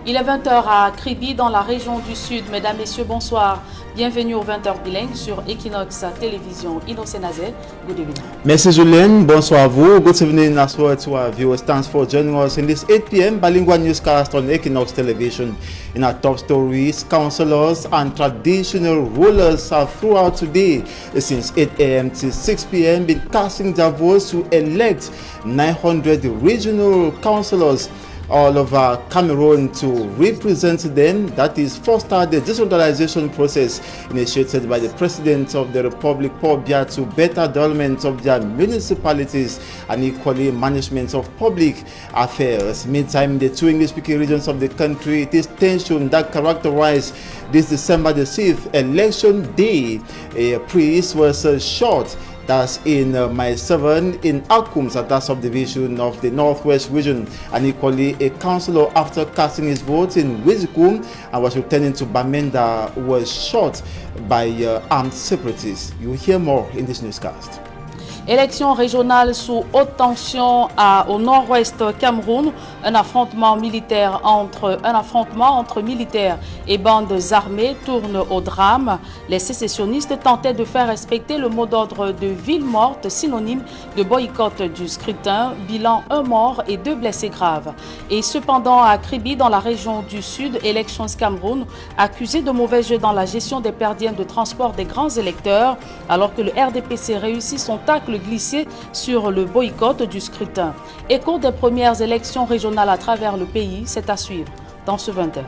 Il est 20h à Kribi dans la région du Sud. Mesdames, Messieurs, bonsoir. Bienvenue au 20h bilingue sur Equinox Télévision Innocent-Nazé. Good evening. Merci Julien, bonsoir à vous. Good evening as well to our viewers. Thanks for joining us in this 8 p.m. bilingual newscast on Equinox Television. In our top stories, councillors and traditional rulers have throughout today since 8 a.m. to 6 p.m. been casting their votes to elect 900 regional councillors all over Cameroon to represent them, that is, foster the decentralization process initiated by the President of the Republic, Paul Biya, to better development of their municipalities and equally management of public affairs. Meantime, the two English-speaking regions of the country, it is tension that characterized this December the 6th election day. A priest was shot. That's in Mile 7 in Akum, that subdivision of the Northwest region, and equally a councillor, after casting his vote in Wizikum and was returning to Bamenda, was shot by armed separatists. You will hear more in this newscast. Élection régionale sous haute tension au nord-ouest Cameroun. Un affrontement entre militaires et bandes armées tourne au drame. Les sécessionnistes tentaient de faire respecter le mot d'ordre de ville morte, synonyme de boycott du scrutin. Bilan, 1 mort et 2 blessés graves. Et cependant, à Kribi, dans la région du Sud, Elections Cameroun, accusé de mauvais jeu dans la gestion des perdièmes de transport des grands électeurs, alors que le RDPC réussit son tacle glissé sur le boycott du scrutin. Écho des premières élections régionales à travers le pays, c'est à suivre dans ce 20h.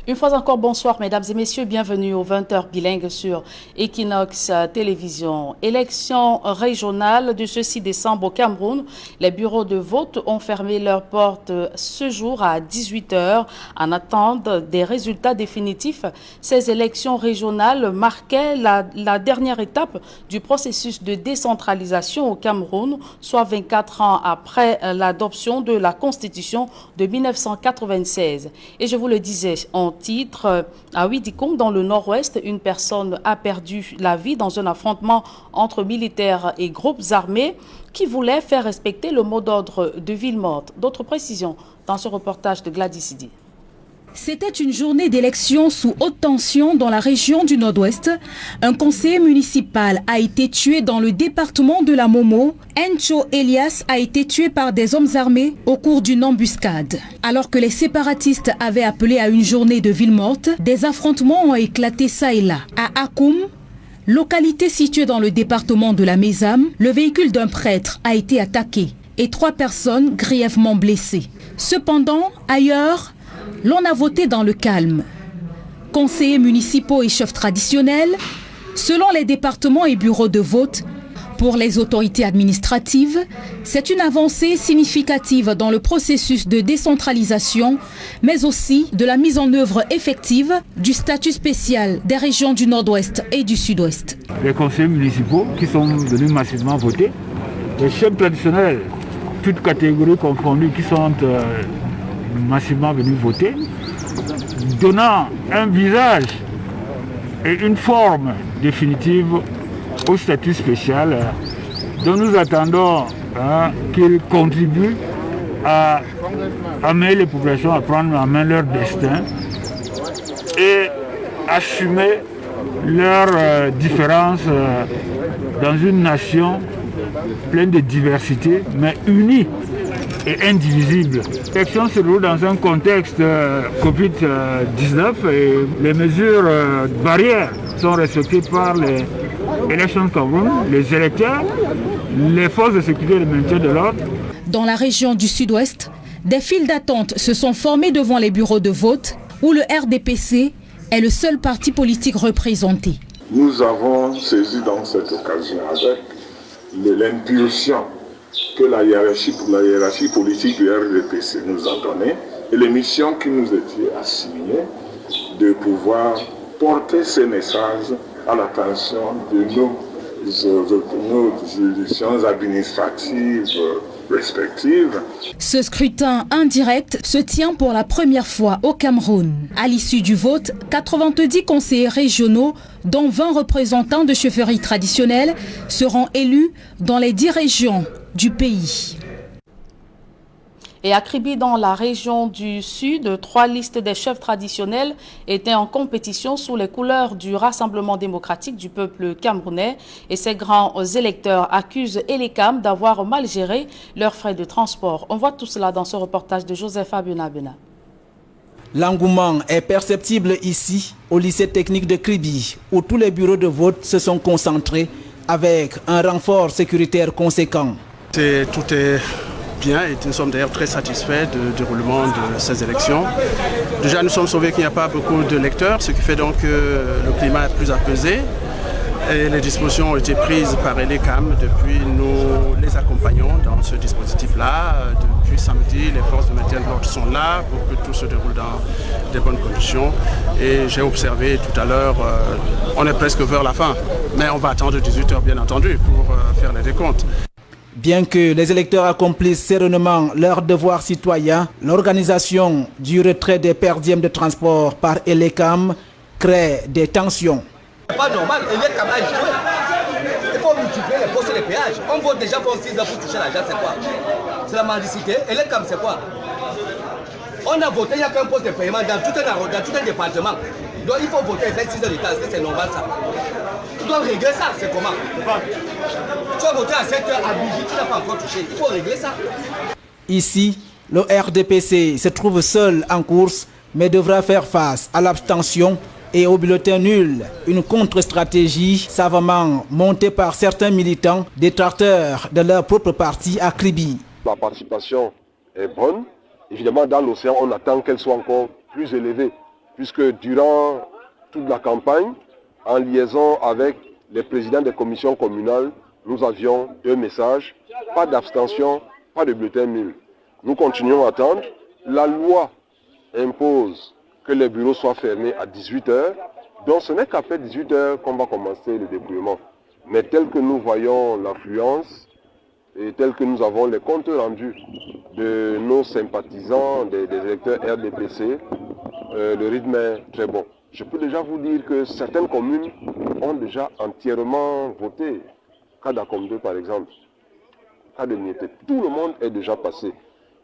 Une fois encore, bonsoir mesdames et messieurs, bienvenue au 20h bilingue sur Equinox Télévision. Élection régionale du 6 décembre au Cameroun. Les bureaux de vote ont fermé leurs portes ce jour à 18h en attente des résultats définitifs. Ces élections régionales marquaient la dernière étape du processus de décentralisation au Cameroun, soit 24 ans après l'adoption de la Constitution de 1996. Et je vous le disais, titre, à Widikum, dans le nord-ouest, une personne a perdu la vie dans un affrontement entre militaires et groupes armés qui voulaient faire respecter le mot d'ordre de ville morte. D'autres précisions dans ce reportage de Gladys Sidi. C'était une journée d'élection sous haute tension dans la région du Nord-Ouest. Un conseiller municipal a été tué dans le département de la Momo. Encho Elias a été tué par des hommes armés au cours d'une embuscade. Alors que les séparatistes avaient appelé à une journée de ville morte, des affrontements ont éclaté ça et là. À Akoum, localité située dans le département de la Mézam, le véhicule d'un prêtre a été attaqué et 3 personnes grièvement blessées. Cependant, ailleurs, l'on a voté dans le calme. Conseillers municipaux et chefs traditionnels, selon les départements et bureaux de vote, pour les autorités administratives, c'est une avancée significative dans le processus de décentralisation, mais aussi de la mise en œuvre effective du statut spécial des régions du Nord-Ouest et du Sud-Ouest. Les conseillers municipaux qui sont venus massivement voter, les chefs traditionnels, toutes catégories confondues, qui sont massivement venus voter, donnant un visage et une forme définitive au statut spécial dont nous attendons qu'il contribue à amener les populations à prendre en main leur destin et assumer leurs différences dans une nation pleine de diversité mais unie et indivisible. L'élection se déroule dans un contexte Covid-19 et les mesures barrières sont respectées par les Elections Cameroun, les électeurs, les forces de sécurité et de maintien de l'ordre. Dans la région du Sud-Ouest, des files d'attente se sont formées devant les bureaux de vote où le RDPC est le seul parti politique représenté. Nous avons saisi dans cette occasion avec l'impulsion que la hiérarchie politique du RDPC nous a donnée et les missions qui nous étaient assignées de pouvoir porter ces messages à l'attention de nos juridictions administratives respectives. Ce scrutin indirect se tient pour la première fois au Cameroun. À l'issue du vote, 90 conseillers régionaux, dont 20 représentants de chefferie traditionnelle, seront élus dans les 10 régions du pays. Et à Kribi, dans la région du Sud, 3 listes des chefs traditionnels étaient en compétition sous les couleurs du Rassemblement démocratique du peuple camerounais. Et ces grands électeurs accusent Elecam d'avoir mal géré leurs frais de transport. On voit tout cela dans ce reportage de Joseph Abena. L'engouement est perceptible ici, au lycée technique de Kribi, où tous les bureaux de vote se sont concentrés avec un renfort sécuritaire conséquent. Tout est bien et nous sommes d'ailleurs très satisfaits du déroulement de ces élections. Déjà, nous sommes sauvés qu'il n'y a pas beaucoup de lecteurs, ce qui fait donc que le climat est plus apaisé. Et les dispositions ont été prises par Elecam depuis nous les accompagnons dans ce dispositif-là. Depuis samedi, les forces de maintien de l'ordre sont là pour que tout se déroule dans des bonnes conditions. Et j'ai observé tout à l'heure, on est presque vers la fin, mais on va attendre 18h bien entendu pour faire les décomptes. Bien que les électeurs accomplissent sereinement leur devoir citoyen, l'organisation du retrait des perdièmes de transport par Elecam crée des tensions. C'est pas normal, Elecam a joué. Il faut multiplier les postes et les péages. On vote déjà pour 6 ans pour toucher l'argent, c'est quoi? C'est la mendicité. Elecam, c'est quoi? On a voté, il n'y a qu'un poste de paiement dans tout un département. Donc il faut voter et faire 6 ans de temps, c'est normal ça. Tu dois régler ça, c'est comment? Tu vas voter à 7 h à midi, tu n'as pas encore touché. Il faut régler ça. Ici, le RDPC se trouve seul en course, mais devra faire face à l'abstention et au bulletin nul. Une contre-stratégie savamment montée par certains militants détracteurs de leur propre parti à Kribi. La participation est bonne. Évidemment, dans l'océan, on attend qu'elle soit encore plus élevée, puisque durant toute la campagne, en liaison avec les présidents des commissions communales, nous avions 2 messages, pas d'abstention, pas de bulletin nul. Nous continuons à attendre. La loi impose que les bureaux soient fermés à 18 h, donc ce n'est qu'après 18 h qu'on va commencer le dépouillement. Mais tel que nous voyons l'affluence et tel que nous avons les comptes rendus de nos sympathisants, des électeurs RDPC, le rythme est très bon. Je peux déjà vous dire que certaines communes ont déjà entièrement voté. Kadakom 2 par exemple, Kademieté, tout le monde est déjà passé.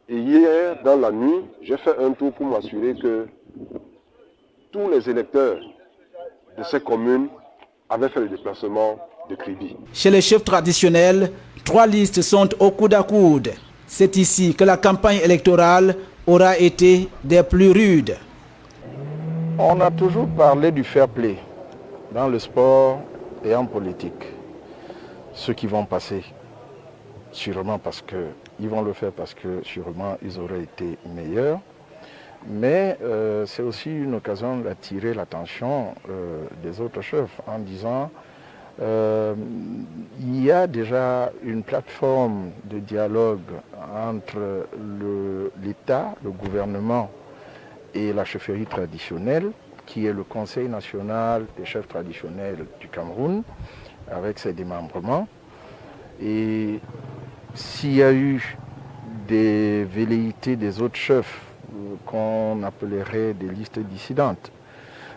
Et hier, dans la nuit, j'ai fait un tour pour m'assurer que tous les électeurs de ces communes avaient fait le déplacement de Kribi. Chez les chefs traditionnels, 3 listes sont au coude à coude. C'est ici que la campagne électorale aura été des plus rudes. On a toujours parlé du fair play dans le sport et en politique. Ceux qui vont passer, sûrement parce qu'ils vont le faire parce que sûrement ils auraient été meilleurs. Mais c'est aussi une occasion d'attirer l'attention des autres chefs en disant il y a déjà une plateforme de dialogue entre l'État, le gouvernement et la chefferie traditionnelle, qui est le Conseil national des chefs traditionnels du Cameroun, avec ses démembrements. Et s'il y a eu des velléités des autres chefs qu'on appellerait des listes dissidentes,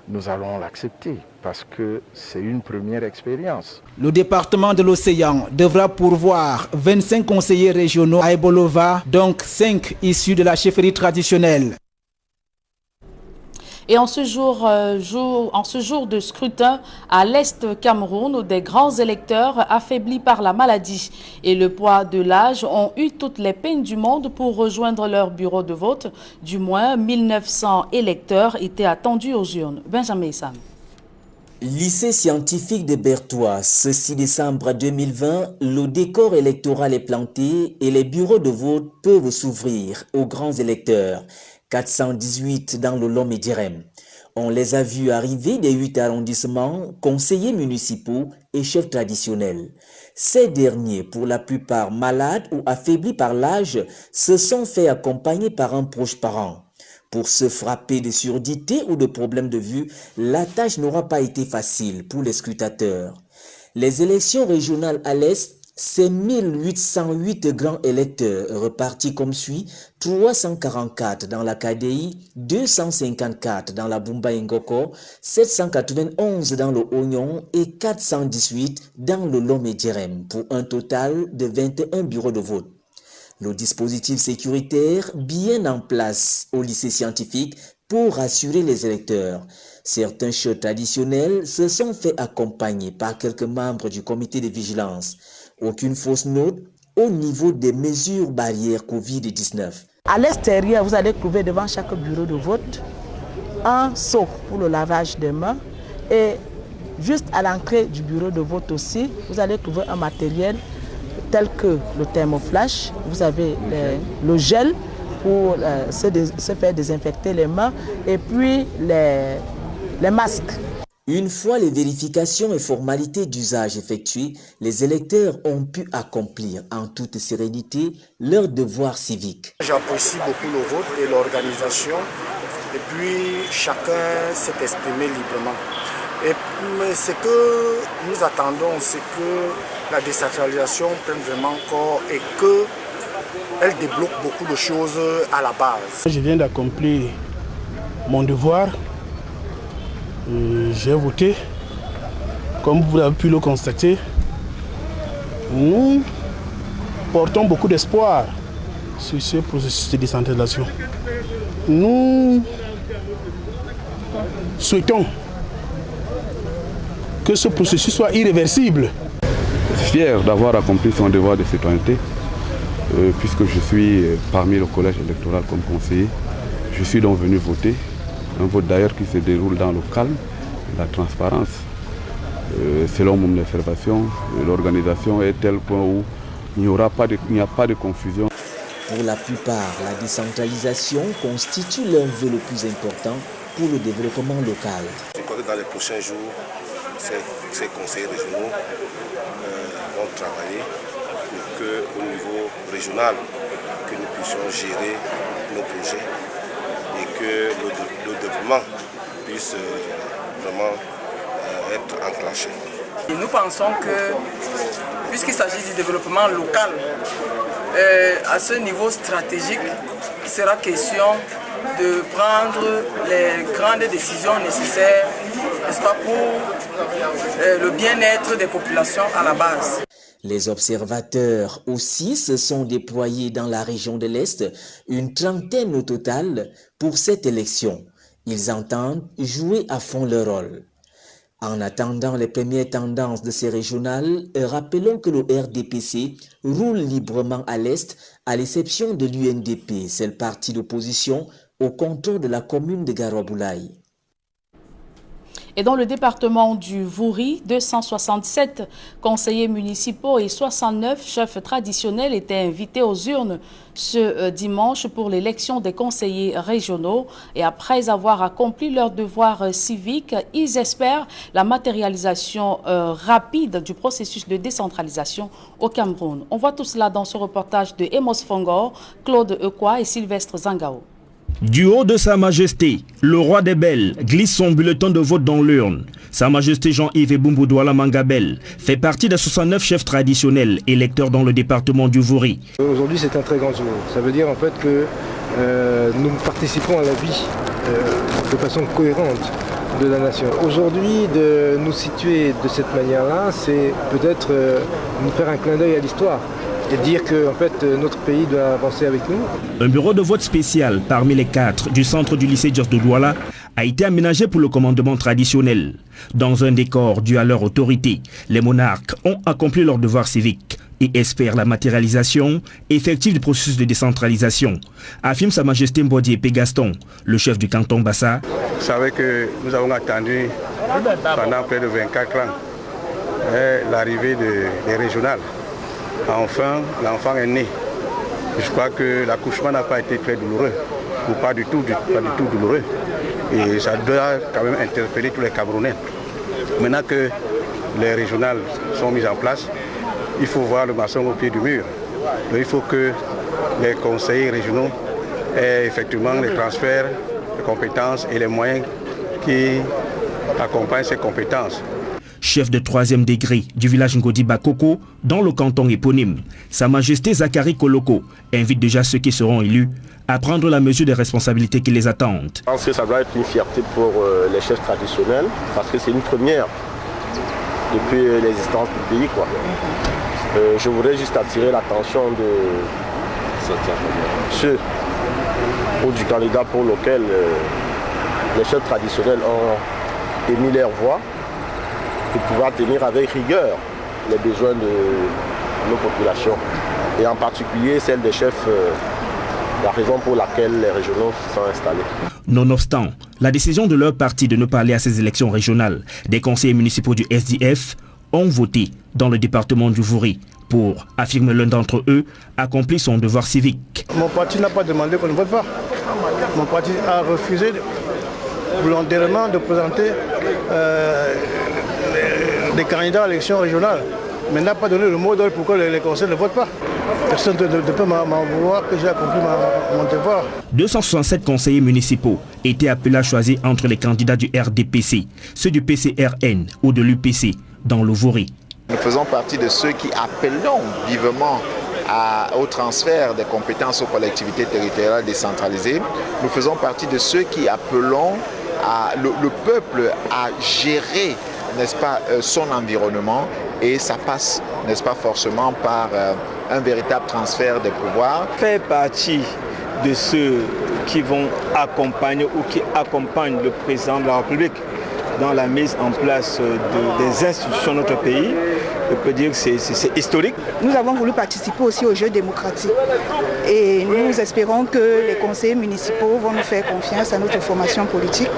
nous allons l'accepter parce que c'est une première expérience. Le département de l'Océan devra pourvoir 25 conseillers régionaux à Ebolova, donc 5 issus de la chefferie traditionnelle. Et en ce jour de scrutin à l'Est Cameroun, où des grands électeurs affaiblis par la maladie et le poids de l'âge ont eu toutes les peines du monde pour rejoindre leur bureau de vote. Du moins, 1900 électeurs étaient attendus aux urnes. Benjamin Issam. Lycée scientifique de Berthois, ce 6 décembre 2020, le décor électoral est planté et les bureaux de vote peuvent s'ouvrir aux grands électeurs. 418 dans le Lom-et-Djerem. On les a vus arriver des 8 arrondissements, conseillers municipaux et chefs traditionnels. Ces derniers, pour la plupart malades ou affaiblis par l'âge, se sont fait accompagner par un proche parent. Pour se frapper de surdité ou de problèmes de vue, la tâche n'aura pas été facile pour les scrutateurs. Les élections régionales à l'Est Ces 1808 grands électeurs repartis comme suit: 344 dans la KDI, 254 dans la Bumba Ngoko, 791 dans le Oignon et 418 dans le Lomé Djerem, pour un total de 21 bureaux de vote. Le dispositif sécuritaire bien en place au lycée scientifique pour rassurer les électeurs. Certains chefs traditionnels se sont fait accompagner par quelques membres du comité de vigilance. Aucune fausse note au niveau des mesures barrières Covid-19. À l'extérieur, vous allez trouver devant chaque bureau de vote un seau pour le lavage des mains, et juste à l'entrée du bureau de vote aussi, vous allez trouver un matériel tel que le thermoflash, vous avez le gel pour se faire désinfecter les mains, et puis les masques. Une fois les vérifications et formalités d'usage effectuées, les électeurs ont pu accomplir en toute sérénité leur devoir civique. J'apprécie beaucoup le vote et l'organisation, et puis chacun s'est exprimé librement. Mais ce que nous attendons, c'est que la décentralisation prenne vraiment corps et qu'elle débloque beaucoup de choses à la base. Je viens d'accomplir mon devoir. J'ai voté. Comme vous avez pu le constater, nous portons beaucoup d'espoir sur ce processus de décentralisation. Nous souhaitons que ce processus soit irréversible. Je suis fier d'avoir accompli son devoir de citoyenneté, puisque je suis parmi le collège électoral comme conseiller. Je suis donc venu voter, un vote d'ailleurs qui se déroule dans le calme et la transparence. Selon mon observation, l'organisation est tel point où il n'y a pas de confusion. Pour la plupart, la décentralisation constitue l'enjeu le plus important pour le développement local. Je crois que dans les prochains jours, ces conseils régionaux vont travailler pour qu'au niveau régional, que nous puissions gérer nos projets et que le développement puisse vraiment être enclenché. Et nous pensons que, puisqu'il s'agit du développement local, à ce niveau stratégique, il sera question de prendre les grandes décisions nécessaires, n'est-ce pas, pour le bien-être des populations à la base. Les observateurs aussi se sont déployés dans la région de l'Est, une trentaine au total pour cette élection. Ils entendent jouer à fond leur rôle. En attendant les premières tendances de ces régionales, rappelons que le RDPC roule librement à l'Est, à l'exception de l'UNDP, seul parti d'opposition au contrôle de la commune de Garoboulaye. Et dans le département du Vouri, 267 conseillers municipaux et 69 chefs traditionnels étaient invités aux urnes ce dimanche pour l'élection des conseillers régionaux. Et après avoir accompli leur devoir civique, ils espèrent la matérialisation rapide du processus de décentralisation au Cameroun. On voit tout cela dans ce reportage de Emos Fongor, Claude Ekwa et Sylvestre Zangao. Du haut de Sa Majesté, le roi des Belles glisse son bulletin de vote dans l'urne. Sa Majesté Jean-Yves Ebumbu Douala Mangabel fait partie des 69 chefs traditionnels électeurs dans le département du Vouri. Aujourd'hui, c'est un très grand jour. Ça veut dire en fait que nous participons à la vie de façon cohérente de la nation. Aujourd'hui, de nous situer de cette manière-là, c'est peut-être nous faire un clin d'œil à l'histoire. Et dire que en fait, notre pays doit avancer avec nous. Un bureau de vote spécial parmi les 4 du centre du lycée Dios de Douala a été aménagé pour le commandement traditionnel. Dans un décor dû à leur autorité, les monarques ont accompli leur devoir civique et espèrent la matérialisation effective du processus de décentralisation, affirme Sa Majesté Mbodi Epé Gaston, le chef du canton Bassa. Vous savez que nous avons attendu pendant près de 24 ans l'arrivée des régionales. Enfin, l'enfant est né. Je crois que l'accouchement n'a pas été très douloureux, ou pas du tout douloureux. Et ça doit quand même interpeller tous les Camerounais. Maintenant que les régionales sont mises en place, il faut voir le maçon au pied du mur. Donc il faut que les conseillers régionaux aient effectivement les transferts de compétences et les moyens qui accompagnent ces compétences. chef de 3e degré du village Ngodi Bakoko, dans le canton éponyme. Sa Majesté Zachary Koloko invite déjà ceux qui seront élus à prendre la mesure des responsabilités qui les attendent. Je pense que ça doit être une fierté pour les chefs traditionnels, parce que c'est une première depuis l'existence du pays, quoi. Je voudrais juste attirer l'attention de ceux ou du candidat pour lequel les chefs traditionnels ont émis leur voix, de pouvoir tenir avec rigueur les besoins de nos populations, et en particulier celles des chefs, la raison pour laquelle les régionaux sont installés. Nonobstant la décision de leur parti de ne pas aller à ces élections régionales, des conseillers municipaux du SDF ont voté dans le département du Vouri pour, affirme l'un d'entre eux, accomplir son devoir civique. Mon parti n'a pas demandé qu'on ne vote pas. Mon parti a refusé volontairement de présenter des candidats à l'élection régionale, mais n'a pas donné le mot d'ordre pour que les conseils ne votent pas. Personne ne peut m'en vouloir que j'ai accompli mon devoir. 267 conseillers municipaux étaient appelés à choisir entre les candidats du RDPC, ceux du PCRN ou de l'UPC dans le Vouri. Nous faisons partie de ceux qui appellent vivement au transfert des compétences aux collectivités territoriales décentralisées. Nous faisons partie de ceux qui appellent le peuple à gérer, n'est-ce pas, son environnement, et ça passe, n'est-ce pas, forcément par un véritable transfert des pouvoirs. Faire partie de ceux qui vont accompagner ou qui accompagnent le président de la République dans la mise en place des institutions de notre pays, je peux dire que c'est historique. Nous avons voulu participer aussi au jeu démocratique et nous espérons que les conseillers municipaux vont nous faire confiance à notre formation politique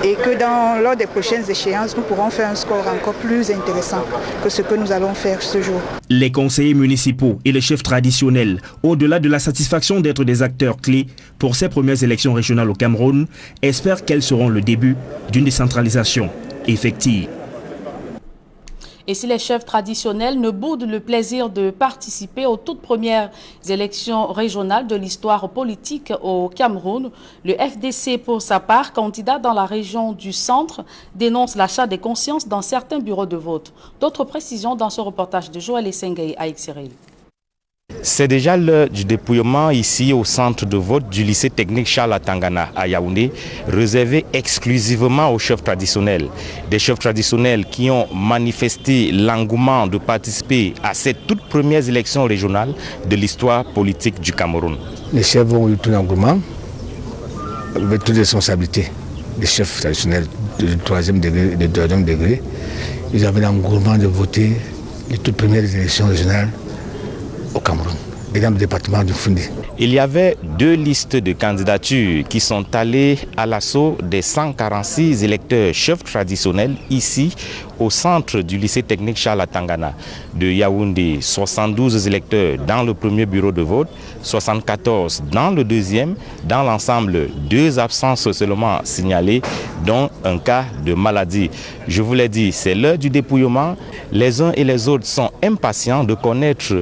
et que lors des prochaines échéances, nous pourrons faire un score encore plus intéressant que ce que nous allons faire ce jour. Les conseillers municipaux et les chefs traditionnels, au-delà de la satisfaction d'être des acteurs clés pour ces premières élections régionales au Cameroun, espèrent qu'elles seront le début d'une décentralisation effective. Et si les chefs traditionnels ne boudent le plaisir de participer aux toutes premières élections régionales de l'histoire politique au Cameroun, le FDC, pour sa part, candidat dans la région du centre, dénonce l'achat des consciences dans certains bureaux de vote. D'autres précisions dans ce reportage de Joël Essengay à Xeril. C'est déjà l'heure du dépouillement ici au centre de vote du lycée technique Charles Atangana à Yaoundé, réservé exclusivement aux chefs traditionnels. Des chefs traditionnels qui ont manifesté l'engouement de participer à ces toutes premières élections régionales de l'histoire politique du Cameroun. Les chefs ont eu tout l'engouement, avec toute responsabilité. Les chefs traditionnels de 3e degré et de 2e degré, ils avaient l'engouement de voter les toutes premières élections régionales au Cameroun, et dans le département du Foundi. Il y avait 2 listes de candidatures qui sont allées à l'assaut des 146 électeurs chefs traditionnels ici au centre du lycée technique Charles Atangana de Yaoundé. 72 électeurs dans le premier bureau de vote, 74 dans le deuxième. Dans l'ensemble, 2 absences seulement signalées, dont un cas de maladie. Je vous l'ai dit, c'est l'heure du dépouillement. Les uns et les autres sont impatients de connaître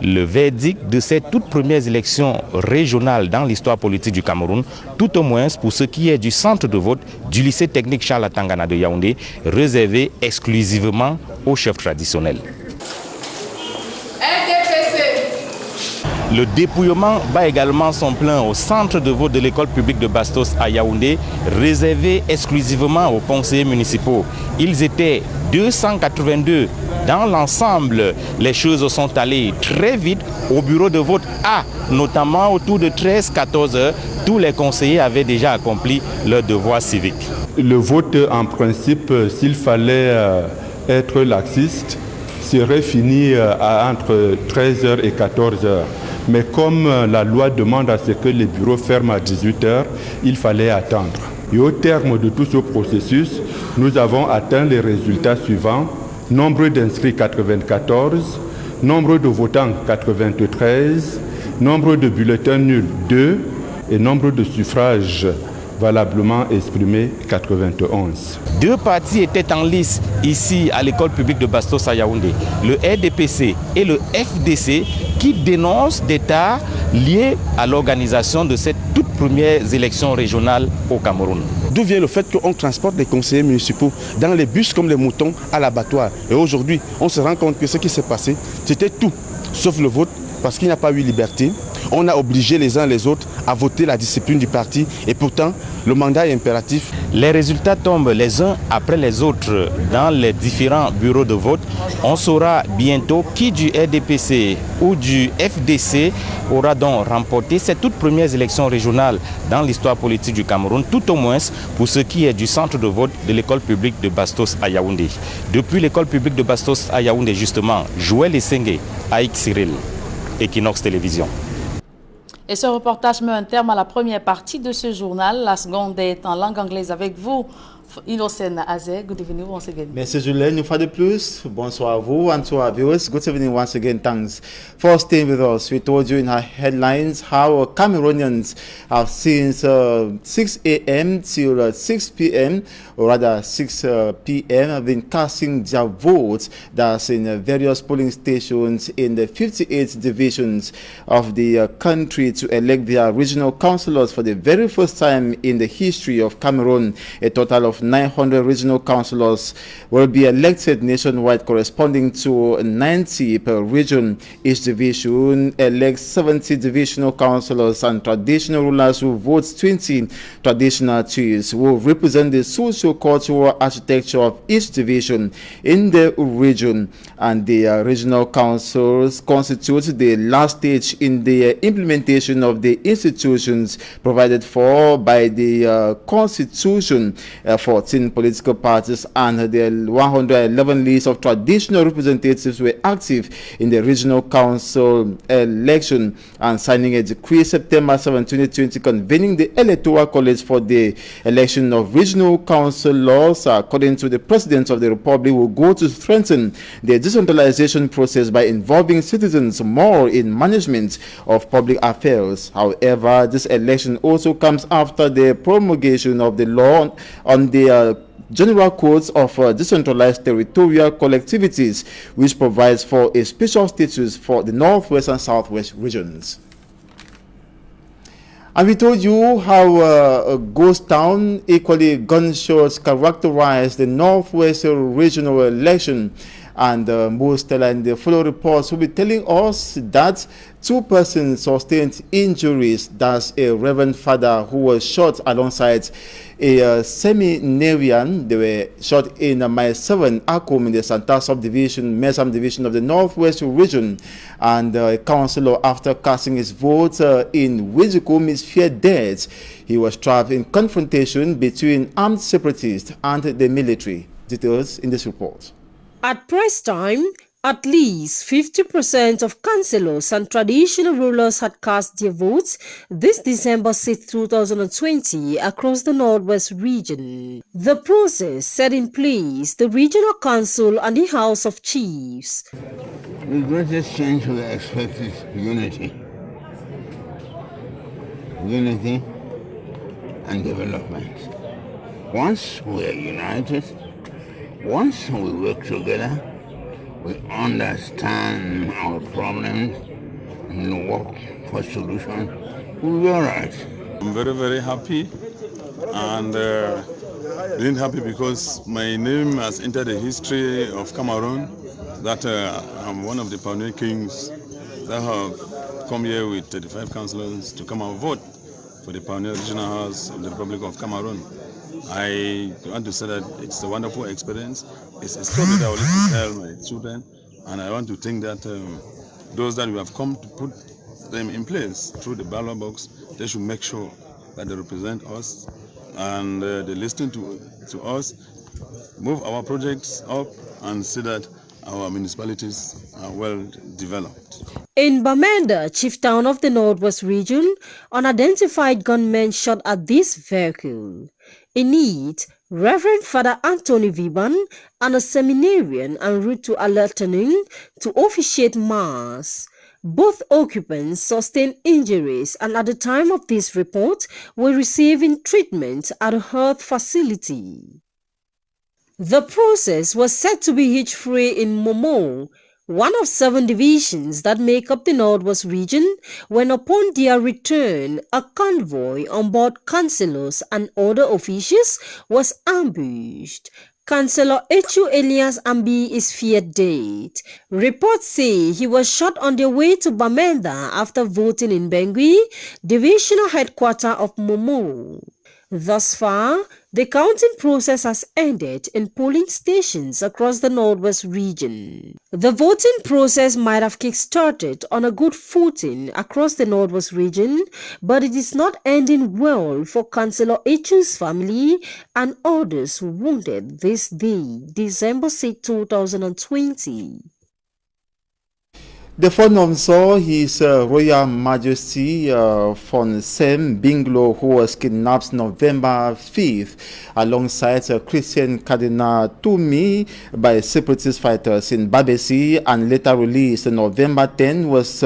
le verdict de ces toutes premières élections régionales dans l'histoire politique du Cameroun, tout au moins pour ce qui est du centre de vote du lycée technique Charles Atangana de Yaoundé, réservé exclusivement aux chefs traditionnels. Le dépouillement bat également son plein au centre de vote de l'école publique de Bastos à Yaoundé, réservé exclusivement aux conseillers municipaux. Ils étaient 282 dans l'ensemble. Les choses sont allées très vite au bureau de vote A, notamment autour de 13-14 heures. Tous les conseillers avaient déjà accompli leur devoir civique. Le vote, en principe, s'il fallait être laxiste, serait fini entre 13h et 14h. Mais comme la loi demande à ce que les bureaux ferment à 18h, il fallait attendre. Et au terme de tout ce processus, nous avons atteint les résultats suivants. Nombre d'inscrits 94, nombre de votants 93, nombre de bulletins nuls 2 et nombre de suffrages valablement exprimé 91. Deux partis étaient en lice ici à l'école publique de Bastos à Yaoundé, le RDPC et le FDC, qui dénoncent des tares liés à l'organisation de cette toute première élection régionale au Cameroun. D'où vient le fait qu'on transporte des conseillers municipaux dans les bus comme les moutons à l'abattoir. Et aujourd'hui, on se rend compte que ce qui s'est passé, c'était tout, sauf le vote, parce qu'il n'y a pas eu liberté. On a obligé les uns les autres à voter la discipline du parti et pourtant le mandat est impératif. Les résultats tombent les uns après les autres dans les différents bureaux de vote. On saura bientôt qui du RDPC ou du FDC aura donc remporté cette toute première élection régionale dans l'histoire politique du Cameroun, tout au moins pour ce qui est du centre de vote de l'école publique de Bastos à Yaoundé. Depuis l'école publique de Bastos à Yaoundé justement, Joël Essengé, Aïk Cyril, Equinox Télévision. Et ce reportage met un terme à la première partie de ce journal. La seconde est en langue anglaise avec vous. Innocent Azé, good evening once again. Merci Julien, une fois de plus. Bonsoir à vous and to our viewers. Good evening once again. Thanks for staying with us. We told you in our headlines how Cameroonians have since 6 a.m. till 6 p.m. or rather 6 p.m. have been casting their votes. That's in various polling stations in the 58 divisions of the country to elect their regional councillors for the very first time in the history of Cameroon. A total of 900 regional councillors will be elected nationwide, corresponding to 90 per region. Each division elects 70 divisional councillors, and traditional rulers who vote 20 traditional chiefs will represent the socio-cultural architecture of each division in the region. And the regional councils constitute the last stage in the implementation of the institutions provided for by the Constitution. 14 political parties and the 111 lists of traditional representatives were active in the regional council election, and signing a decree September 7, 2020 convening the electoral college for the election of regional councillors, according to the President of the Republic, will go to strengthen the decentralization process by involving citizens more in management of public affairs. However, this election also comes after the promulgation of the law on the General Codes of Decentralized Territorial Collectivities, which provides for a special status for the Northwest and Southwest regions. And we told you how a ghost town, equally gunshots, characterized the Northwest regional election. And Mostella in the following reports will be telling us that 2 persons sustained injuries. That's a Reverend Father who was shot alongside a seminarian. They were shot in Mile 7 Akum in the Santa subdivision, Mesam division of the Northwest region. And a councillor, after casting his vote in Wizukum, is feared death. He was trapped in confrontation between armed separatists and the military. Details in this report. At press time, at least 50% of councillors and traditional rulers had cast their votes this December 6, 2020 across the Northwest region. The process set in place the Regional Council and the House of Chiefs. The greatest change we expect is unity. Unity and development. Once we are united, once we work together, we understand our problems and work for solutions, we'll be all right. I'm very, very happy, and really happy because my name has entered the history of Cameroon, that I'm one of the pioneer kings that have come here with 35 councillors to come and vote for the Pioneer Regional House of the Republic of Cameroon. I want to say that it's a wonderful experience. It's a story that I will need to tell my children, and I want to think that those that we have come to put them in place through the ballot box, they should make sure that they represent us and they listen to us, move our projects up, and see that our municipalities are well developed. In Bamenda, chief town of the Northwest region, unidentified gunmen shot at this vehicle. In it, Reverend Father Anthony Viban and a seminarian en route to Alertening to officiate Mass. Both occupants sustained injuries and at the time of this report were receiving treatment at a health facility. The process was said to be hitch-free in Momo, one of 7 divisions that make up the Northwest region, when upon their return, a convoy on board councillors and other officials was ambushed. Councillor Echu Elias Ambi is feared dead. Reports say he was shot on their way to Bamenda after voting in Bangui, divisional headquarters of Momo. Thus far, the counting process has ended in polling stations across the Northwest region. The voting process might have kick-started on a good footing across the Northwest region, but it is not ending well for Councillor Echu's family and others wounded this day, December 6, 2020. The phone saw His Royal Majesty Fon Sem Binglo, who was kidnapped November 5th alongside Christian Cardinal Toumi by separatist fighters in Babesi and later released November 10, was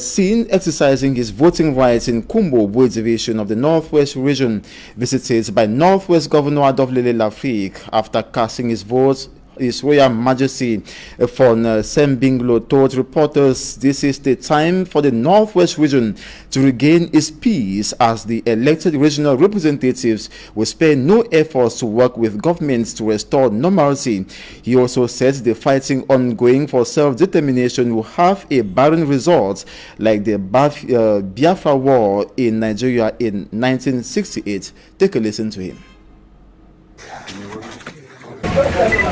seen exercising his voting rights in Kumbo Bui division of the Northwest region, visited by Northwest Governor Adolphele Lafrique. After casting his votes, His Royal Majesty Fon Sem Binglo told reporters this is the time for the Northwest region to regain its peace, as the elected regional representatives will spare no efforts to work with governments to restore normalcy. He also said the fighting ongoing for self-determination will have a barren result like the Biafra War in Nigeria in 1968. Take a listen to him.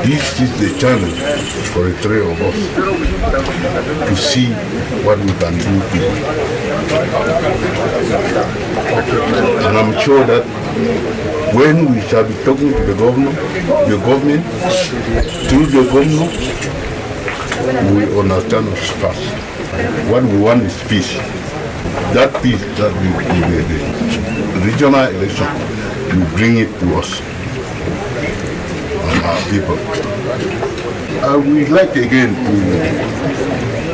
This is the challenge for the three of us to see what we can do. And I'm sure that when we shall be talking to the government, through the governor, we will understand us fast. What we want is peace. That peace that the regional election will bring it to us. Our people. I would like again to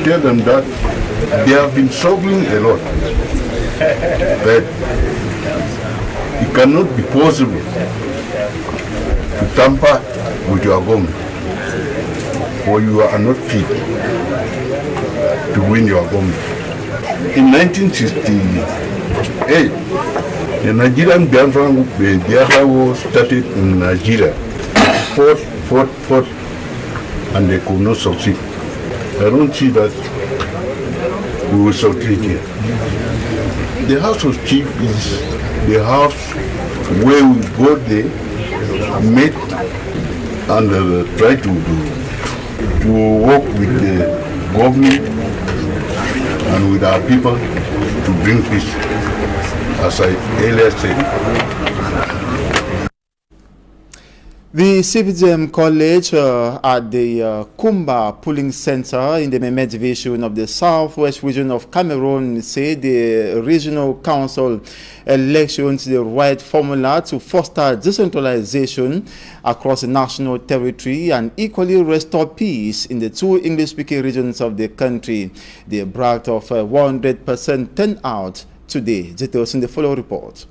tell them that they have been struggling a lot, but it cannot be possible to tamper with your government, or you are not fit to win your government. In 1968, the Nigerian Biafra War started in Nigeria. Fought, and they could not succeed. I don't see that we will succeed here. The House of Chief is the house where we go there, meet, and try to work with the government and with our people to bring peace, as I earlier said. The CPDM College at the Kumba Polling Center in the Meme Division of the Southwest region of Cameroon said the regional council elections the right formula to foster decentralization across the national territory and equally restore peace in the 2 English-speaking regions of the country. They bragged of 100% turnout today. Details in the following report.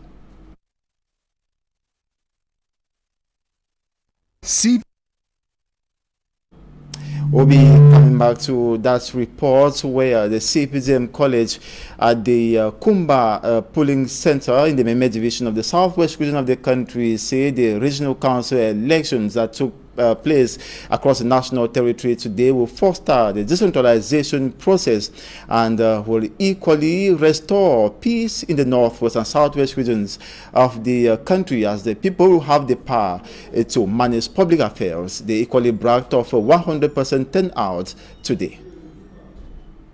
We'll be coming back to that report where the CPDM College at the Kumba Polling Center in the Meme Division of the Southwest region of the country say the regional council elections that took place across the national territory today will foster the decentralization process and will equally restore peace in the northwest and southwest regions of the country, as the people who have the power to manage public affairs. They equally bragged of 100% turnout today.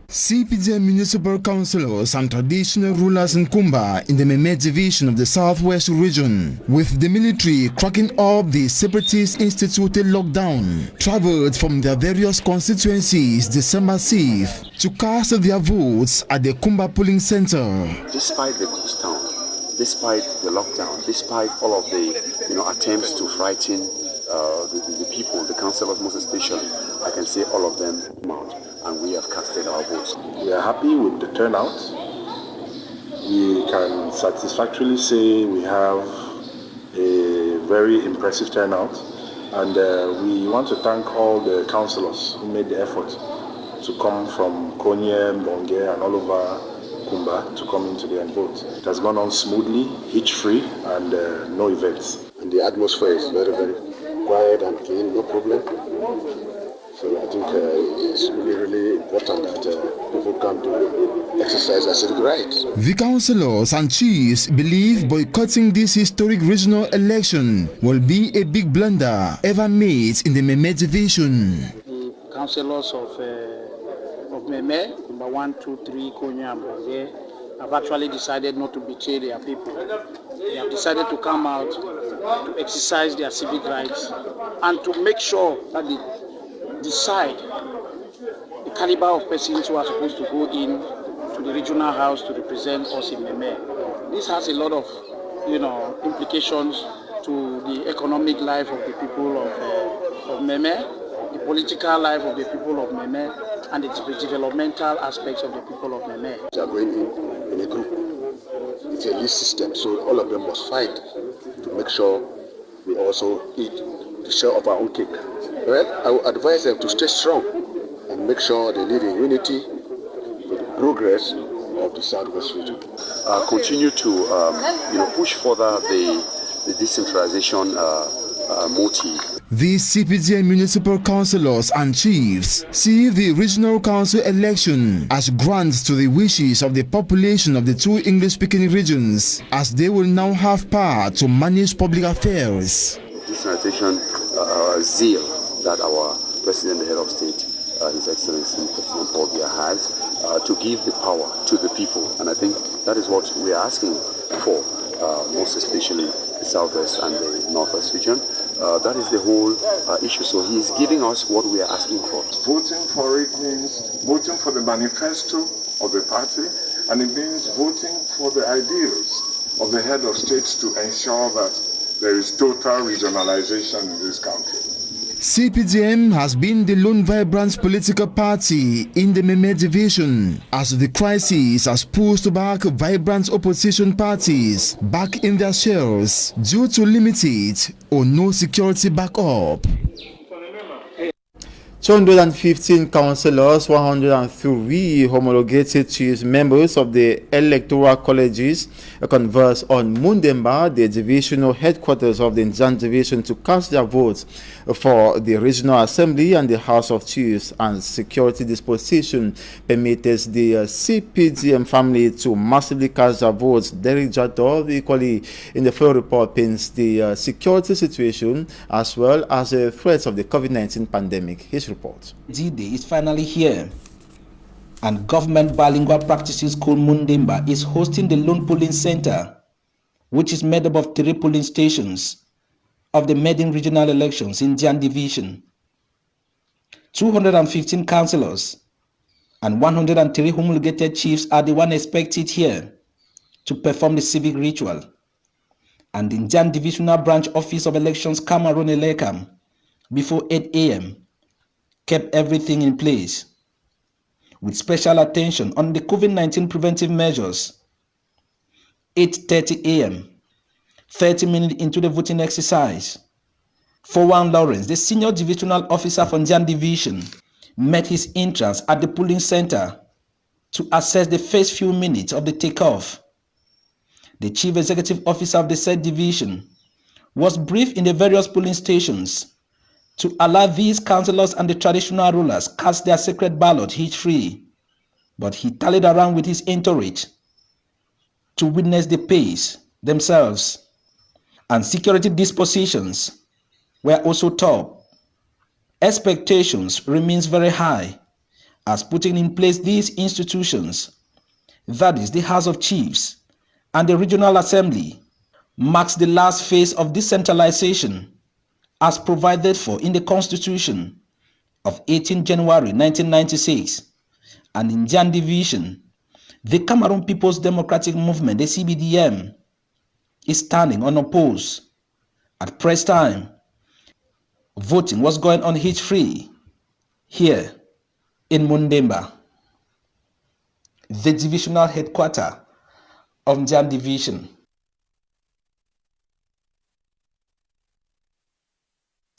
CPDM municipal councillors and traditional rulers in Kumba in the Meme division of the southwest region, with the military cracking up the separatist instituted lockdown, traveled from their various constituencies December 6th to cast their votes at the Kumba polling center. Despite the ghost town, despite the lockdown, despite all of the attempts to frighten the people, the councillors most especially, I can say all of them come out. and we have casted our votes. We are happy with the turnout. We can satisfactorily say we have a very impressive turnout, and we want to thank all the councillors who made the effort to come from Konye, Mbonge, and all over Kumba to come in today and vote. It has gone on smoothly, hitch-free, and no events. And the atmosphere is very, very quiet and clean, no problem. So I think it's really, really important that people come to exercise their civic rights. The councillors and chiefs believe boycotting this historic regional election will be a big blunder ever made in the Meme division. The councillors of Meme, number 1, 2, 3, Konya and Bonge, have actually decided not to betray their people. They have decided to come out to exercise their civic rights and to make sure that they decide the caliber of persons who are supposed to go in to the regional house to represent us in Meme. This has a lot of, implications to the economic life of the people of Meme, the political life of the people of Meme, and the developmental aspects of the people of Meme. They are going in a group. It's a list system, so all of them must fight to make sure we also eat the share of our own cake. Well, I would advise them to stay strong and make sure they live in unity for the progress of the Southwest region. Continue to push further the decentralization motive. The CPDM municipal councillors and chiefs see the regional council election as grants to the wishes of the population of the two English-speaking regions, as they will now have power to manage public affairs. Decentralization zeal that our President, the head of state, His Excellency President Paul Biya has, to give the power to the people. And I think that is what we are asking for, most especially the Southwest and the Northwest region. That is the whole issue. So he is giving us what we are asking for. Voting for it means voting for the manifesto of the party, and it means voting for the ideals of the head of states to ensure that there is total regionalization in this country. CPDM has been the lone vibrant political party in the Meme division, as the crisis has pushed back vibrant opposition parties back in their shells due to limited or no security backup. 215 councillors, 103 homologated chiefs, members of the electoral colleges converse on Mundemba, the divisional headquarters of the Njan division, to cast their votes for the regional assembly and the House of Chiefs, and security disposition permitted the CPDM family to massively cast their votes. Derek Jadov, equally in the full report, paints the security situation as well as the threats of the COVID-19 pandemic. His report. G-Day is finally here, and Government Bilingual Practices School Mundemba is hosting the lone polling center, which is made up of 3 polling stations of the maiden regional elections in Njan division. 215 councillors and 103 homologated chiefs are the one expected here to perform the civic ritual. And the Njan divisional branch office of elections, Cameroon Elekam, before 8 a.m. kept everything in place, with special attention on the COVID-19 preventive measures. 8:30 a.m., 30 minutes into the voting exercise, Fowan Lawrence, the senior divisional officer from Njan division, met his entrance at the polling center to assess the first few minutes of the takeoff. The chief executive officer of the said division was briefed in the various polling stations to allow these councillors and the traditional rulers cast their sacred ballot hitch-free, but he tallied around with his entourage to witness the pace themselves, and security dispositions were also top. Expectations remains very high as putting in place these institutions, that is the House of Chiefs and the Regional Assembly, marks the last phase of decentralization as provided for in the Constitution of 18 January 1996, and in Njan division, the Cameroon People's Democratic Movement, the CPDM, is standing unopposed. At press time, voting was going on hitch-free here in Mundemba, the divisional headquarters of Ndiam Division.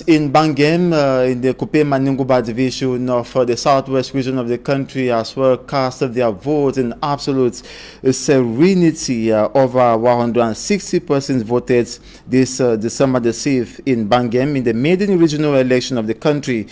In Bangem, in the Kupe Maninguba division of the southwest region of the country, as well cast their vote in absolute serenity. Over 160 persons voted this December the 6th in Bangem in the maiden regional election of the country.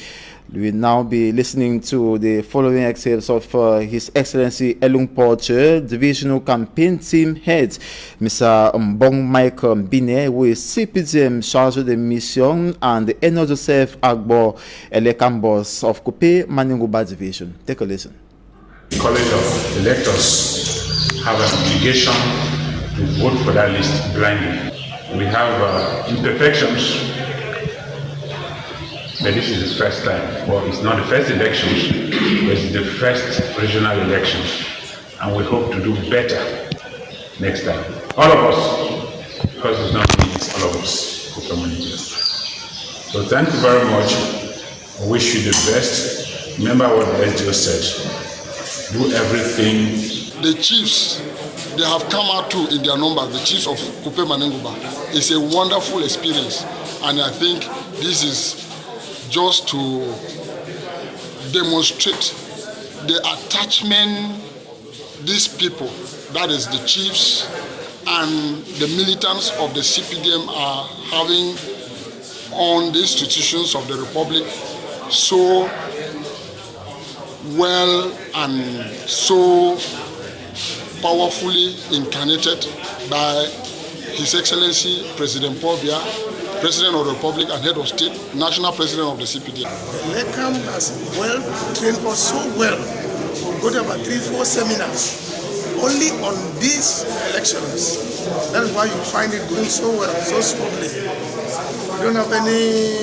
We will now be listening to the following excerpts of His Excellency Elung Porcher, Divisional Campaign Team Head, Mr. Mbong Mike Bine, who is CPDM Chargé de Mission, and Eno Joseph Agbo Elekambos of Kupe Maninguba Division. Take a listen. The College of Electors have an obligation to vote for that list blindly. We have imperfections. But this is the first time. Well, it's not the first elections, but it's the first regional elections. And we hope to do better next time. All of us, because it's not me, it's all of us. So thank you very much. I wish you the best. Remember what the SGO said. Do everything. The chiefs, they have come out too in their numbers, the chiefs of Kupe Maninguba. It's a wonderful experience. And I think this is just to demonstrate the attachment these people, that is the chiefs and the militants of the CPDM, are having on the institutions of the Republic, so well and so powerfully incarnated by His Excellency President Paul Biya, President of the Republic and Head of State, National President of the CPD. The LECAM has well trained us so well. We've got about 3-4 seminars only on these elections. That is why you find it going so well, so smoothly. We don't have any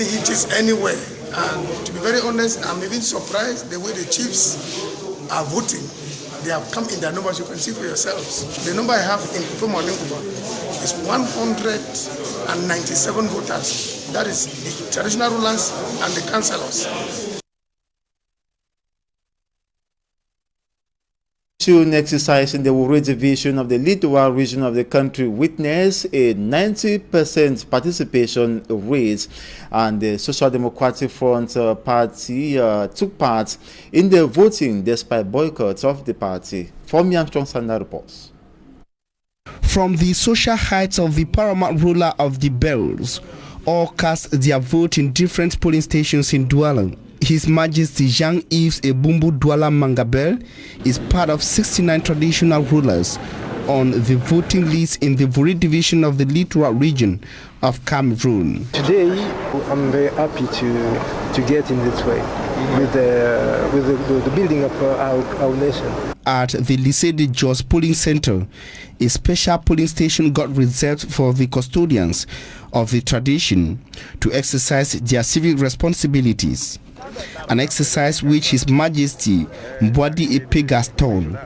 hitches anywhere. And to be very honest, I'm even surprised the way the chiefs are voting. They have come in their numbers, you can see for yourselves. The number I have in Kupe Maninguba is 197 voters. That is the traditional rulers and the councillors. An exercise in the Wuri division of the Littoral region of the country witnessed a 90% participation rate, and the Social Democratic Front Party took part in the voting despite boycotts of the party. From Armstrong Standard reports. From the social heights of the paramount ruler of the Bells, all cast their vote in different polling stations in Douala. His Majesty Jean-Yves Ebumbu Douala Mangabel is part of 69 traditional rulers on the voting list in the Wuri division of the Littoral region of Cameroon. Today, I'm very happy to get in this way with the building of our nation. At the Lycée de Jos polling center, a special polling station got reserved for the custodians of the tradition to exercise their civic responsibilities. An exercise which His Majesty Mbwadi Epe Gaston,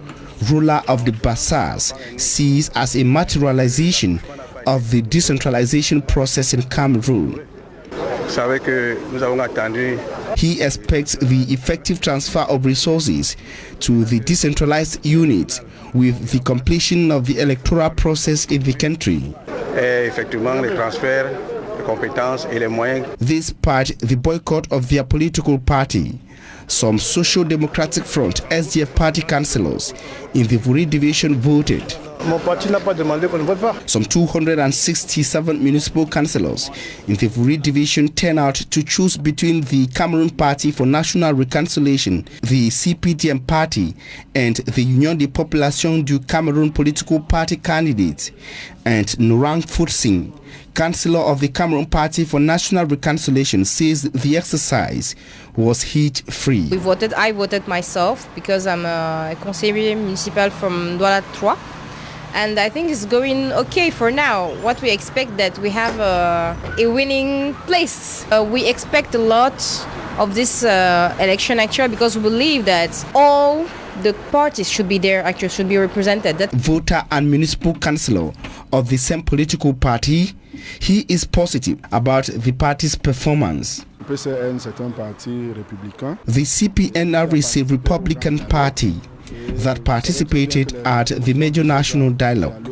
ruler of the Bassas, sees as a materialization of the decentralization process in Cameroon. He expects the effective transfer of resources to the decentralized units with the completion of the electoral process in the country. This sparked the boycott of their political party. Some Social Democratic Front SDF party councillors in the Wuri division voted. Some 267 municipal councillors in the Wuri division turned out to choose between the Cameroon Party for National Reconciliation, the CPDM party, and the Union de Population du Cameroun political party candidate, and Nourang Futsing, councillor of the Cameroon Party for National Reconciliation, says the exercise was heat-free. I voted myself because I'm a conseiller municipal from Douala 3. And I think it's going okay for now. What we expect that we have a winning place. We expect a lot of this election actually because we believe that all the parties should be there, actually should be represented. Voter and municipal councillor of the same political party, he is positive about the party's performance. PCN, c'est un parti républicain. The CPNR is a Republican party that participated at the Major National Dialogue.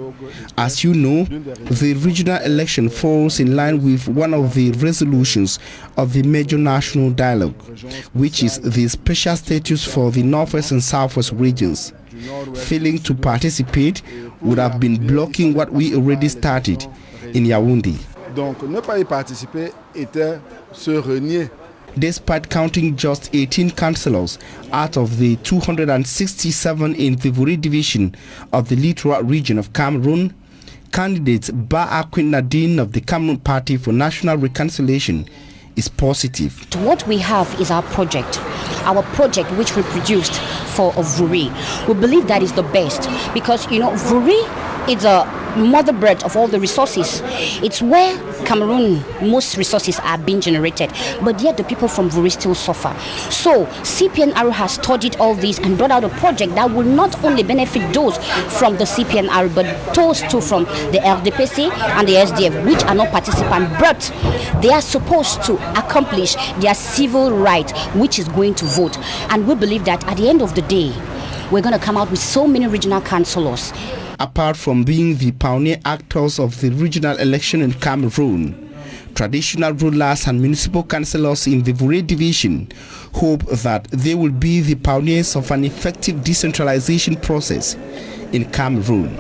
As you know, the regional election falls in line with one of the resolutions of the Major National Dialogue, which is the special status for the Northwest and Southwest regions. Failing to participate would have been blocking what we already started in Yaoundé. Donc, ne pas y participer était se renier. Despite counting just 18 councillors out of the 267 in the Vuri division of the Littoral region of Cameroon, candidate Ba Akwin Nadine of the Cameroon Party for National Reconciliation is positive. What we have is our project which we produced for Vuri. We believe that is the best because, you know, Vuri is a mother bird of all the resources. It's where Cameroon most resources are being generated, but yet the people from Vuri still suffer. So CPNR has studied all this and brought out a project that will not only benefit those from the CPNR, but those too from the RDPC and the SDF, which are not participants, but they are supposed to accomplish their civil right, which is going to vote. And we believe that at the end of the day, we're going to come out with so many regional councillors. Apart from being the pioneer actors of the regional election in Cameroon, traditional rulers and municipal councillors in the Vuri division hope that they will be the pioneers of an effective decentralization process in Cameroon.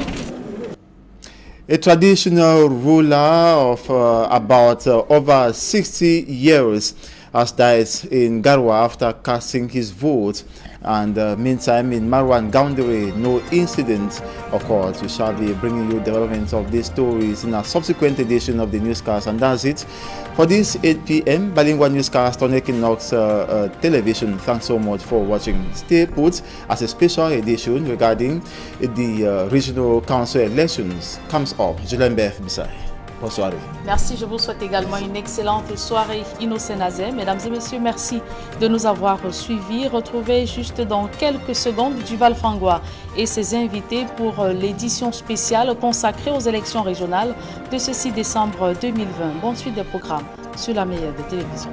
A traditional ruler of about over 60 years has died in Garwa after casting his vote. And meantime, in Marwan Gaundere, no incident occurred. We shall be bringing you developments of these stories in a subsequent edition of the newscast. And that's it for this 8 p.m. Bilingual newscast on Equinox Television. Thanks so much for watching. Stay put as a special edition regarding the regional council elections comes up. Julien Bef Bissay. Bonne soirée. Merci, je vous souhaite également une excellente soirée Innocent Nazé. Mesdames et messieurs, merci de nous avoir suivis. Retrouvez juste dans quelques secondes Duval Frangois et ses invités pour l'édition spéciale consacrée aux élections régionales de ce 6 décembre 2020. Bonne suite des programmes sur la meilleure des télévisions.